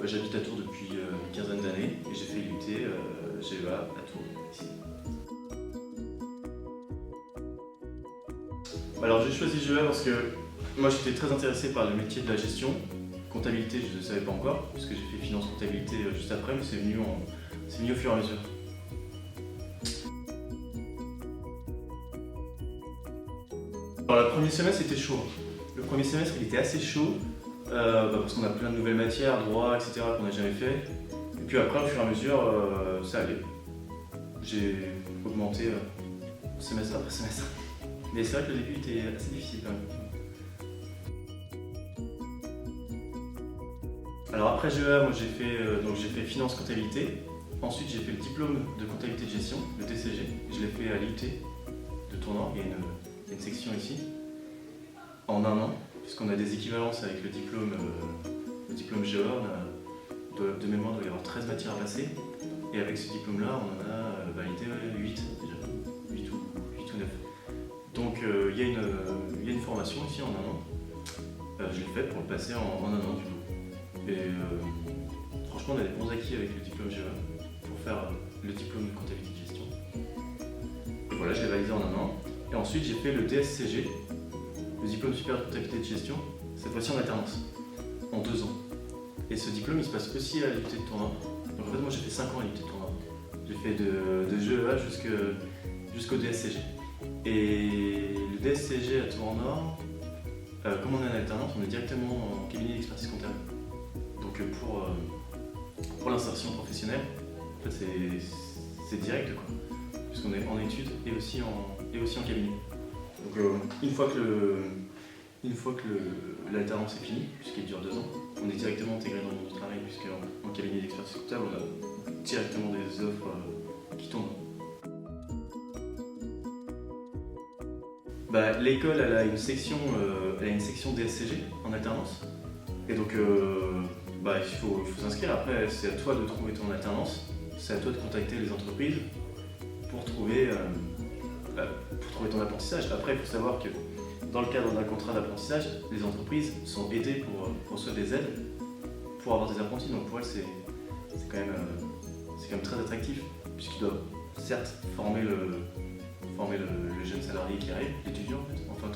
J'habite à Tours depuis une quinzaine d'années et j'ai fait l'IUT GEA à Tours, ici. Alors j'ai choisi GEA parce que moi j'étais très intéressé par le métier de la gestion. Comptabilité, je ne savais pas encore, puisque j'ai fait finance comptabilité juste après, mais c'est venu au fur et à mesure. Alors le premier semestre était chaud. Le premier semestre il était assez chaud, parce qu'on a plein de nouvelles matières, droit, etc. qu'on n'a jamais fait. Et puis après, au fur et à mesure, ça allait. J'ai augmenté semestre après semestre. Mais c'est vrai que le début était assez difficile quand même. Alors après GEA, moi j'ai fait finance comptabilité. Ensuite j'ai fait le diplôme de comptabilité de gestion, le TCG. Je l'ai fait à l'IUT de Tournan, il y a une section ici, en un an, puisqu'on a des équivalences avec le diplôme GEA. De mémoire, il doit y avoir 13 matières à passer. Et avec ce diplôme-là, on en a validé 8 déjà, 8 ou 9. Donc il y a une formation ici en un an. Je l'ai faite pour le passer en un an du coup. Et franchement, on a des bons acquis avec le diplôme GEA pour faire le diplôme de comptabilité de gestion. Et voilà, je l'ai validé en un an. Et ensuite, j'ai fait le DSCG, le diplôme supérieur de comptabilité de gestion, cette fois-ci en alternance, en 2 ans. Et ce diplôme, il se passe aussi à l'IUT de Tournan. Donc en fait, moi, j'ai fait 5 ans à l'IUT de Tournan. J'ai fait de GEA jusqu'au DSCG. Et le DSCG à Tournan, comme on est en alternance, on est directement en cabinet d'expertise comptable. Donc pour l'insertion professionnelle, en fait, c'est direct quoi, puisqu'on est en études et aussi en cabinet. Donc une fois que l'alternance est finie, puisqu'elle dure 2 ans, on est directement intégré dans le monde du travail, puisqu'en cabinet d'expertise comptable, on a directement des offres qui tombent. L'école elle a une section DSCG en alternance. Et donc il faut s'inscrire. Après, c'est à toi de trouver ton alternance, c'est à toi de contacter les entreprises pour trouver ton apprentissage. Après, il faut savoir que dans le cadre d'un contrat d'apprentissage, les entreprises sont aidées pour recevoir des aides pour avoir des apprentis. Donc pour elles, c'est quand même très attractif, puisqu'ils doivent certes former le jeune salarié qui arrive, l'étudiant en fait. Enfin,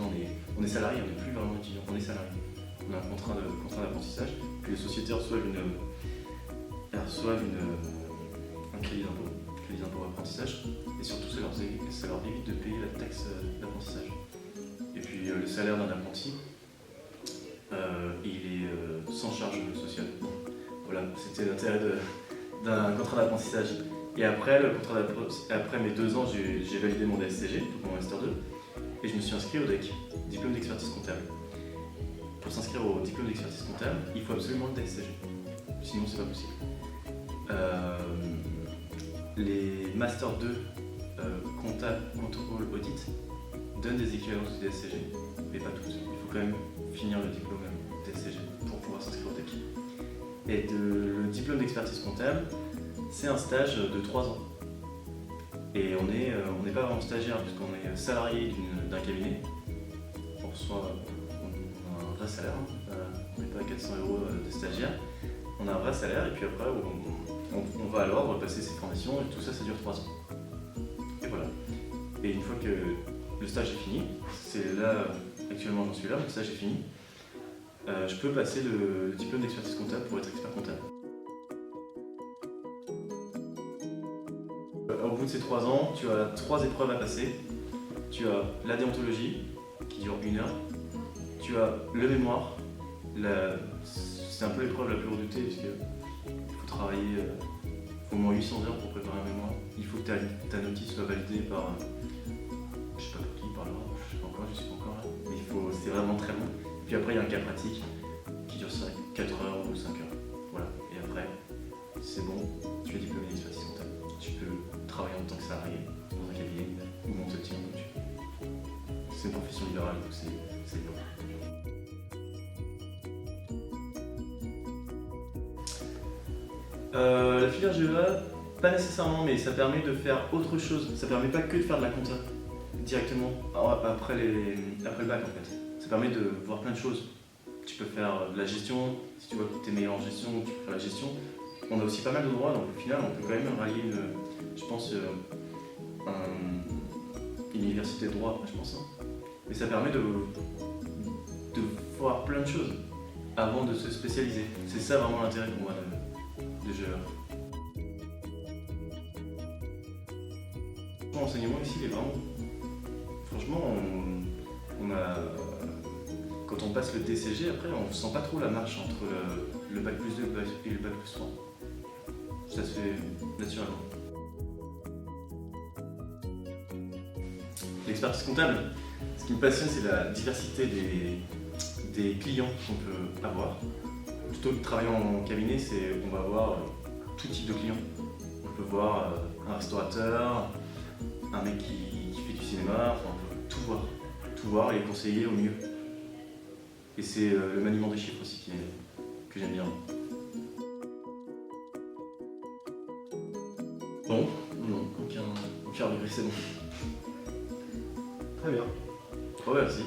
on est salarié, on n'est plus vraiment étudiant, on est salarié. On a un contrat d'apprentissage, puis les sociétés reçoivent un crédit d'impôt apprentissage, et surtout ça leur évite de payer la taxe d'apprentissage. Et puis le salaire d'un apprenti, il est sans charge sociale. Voilà, c'était l'intérêt d'un contrat d'apprentissage. Et après mes 2 ans, j'ai validé mon DSCG, donc mon Master 2, et je me suis inscrit au DEC, diplôme d'expertise comptable. Pour s'inscrire au diplôme d'expertise comptable, il faut absolument le DSCG, sinon c'est pas possible. Les Master 2 comptable, contrôle, audit donnent des équivalences du DSCG, mais pas toutes. Il faut quand même finir le diplôme DSCG pour pouvoir s'inscrire au DEC. Et le diplôme d'expertise comptable, c'est un stage de 3 ans. Et on n'est pas vraiment stagiaire, puisqu'on est salarié d'un cabinet. On reçoit un vrai salaire, on n'est pas à 400 € de stagiaire. On a un vrai salaire, et puis après, on va à l'ordre passer ses formations, et tout ça, ça dure 3 ans. Et voilà. Et une fois que le stage est fini, c'est là, actuellement j'en suis là, le stage est fini, je peux passer le diplôme d'expertise comptable pour être expert comptable. Au bout de ces 3 ans, tu as 3 épreuves à passer. Tu as la déontologie, qui dure 1 heure. Tu as le mémoire. C'est un peu l'épreuve la plus redoutée, puisqu'il faut travailler au moins 800 heures pour préparer un mémoire. Il faut que ta notice soit validée par, je sais pas qui, par l'ordre, je sais pas encore là. Mais c'est vraiment très long. Puis après, il y a un cas pratique qui dure 4 heures ou 5 heures. Voilà. Et après, c'est bon, tu es diplômé d'expertise comptable. Tu peux travailler en tant que salarié dans un cabinet ou monter le tien comme tu veux. C'est une profession libérale, donc c'est libre. La filière GEA, pas nécessairement, mais ça permet de faire autre chose. Ça permet pas que de faire de la compta directement après le bac en fait. Ça permet de voir plein de choses. tu peux faire de la gestion, si tu vois que tu es meilleur en gestion, tu peux faire la gestion. On a aussi pas mal de droits, donc au final on peut quand même rallier je pense, une université de droit, je pense. Hein. Mais ça permet de voir plein de choses avant de se spécialiser. C'est ça vraiment l'intérêt pour moi de GEA. L'enseignement ici il est vraiment... Franchement, quand on passe le TCG, après on ne sent pas trop la marche entre le bac plus 2 et le bac plus 3. Ça se fait naturellement. L'expertise comptable, ce qui me passionne, c'est la diversité des clients qu'on peut avoir. Plutôt que de travailler en cabinet, on va avoir tout type de clients. On peut voir un restaurateur, un mec qui fait du cinéma, enfin, on peut tout voir et les conseiller au mieux. Et c'est le maniement des chiffres aussi que j'aime bien. Bon, non, aucun regret, c'est bon. Très bien. Oh, merci.